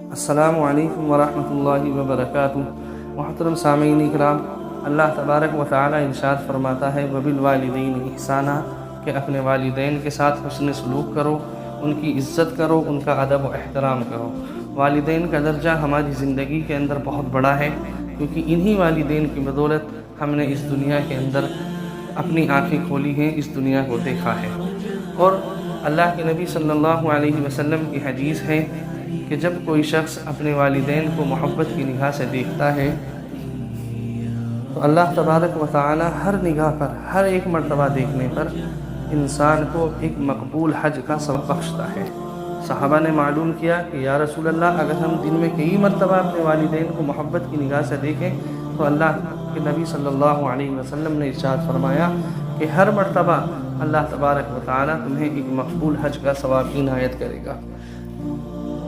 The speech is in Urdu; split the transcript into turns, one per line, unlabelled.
السلام علیکم ورحمۃ اللہ وبرکاتہ۔ محترم سامعین اکرام، اللہ تبارک و تعالی ارشاد فرماتا ہے وبالوالدین احسانا، کہ اپنے والدین کے ساتھ حسن سلوک کرو، ان کی عزت کرو، ان کا ادب و احترام کرو۔ والدین کا درجہ ہماری زندگی کے اندر بہت بڑا ہے، کیونکہ انہی والدین کی بدولت ہم نے اس دنیا کے اندر اپنی آنکھیں کھولی ہیں، اس دنیا کو دیکھا ہے۔ اور اللہ کے نبی صلی اللہ علیہ وسلم کی حدیث ہے کہ جب کوئی شخص اپنے والدین کو محبت کی نگاہ سے دیکھتا ہے تو اللہ تبارک و تعالی ہر نگاہ پر، ہر ایک مرتبہ دیکھنے پر انسان کو ایک مقبول حج کا ثواب بخشتا ہے۔ صحابہ نے معلوم کیا کہ یا رسول اللہ، اگر ہم دن میں کئی مرتبہ اپنے والدین کو محبت کی نگاہ سے دیکھیں تو اللہ کے نبی صلی اللہ علیہ وسلم نے ارشاد فرمایا کہ ہر مرتبہ اللہ تبارک و تعالی تمہیں ایک مقبول حج کا ثواب عنایت کرے گا۔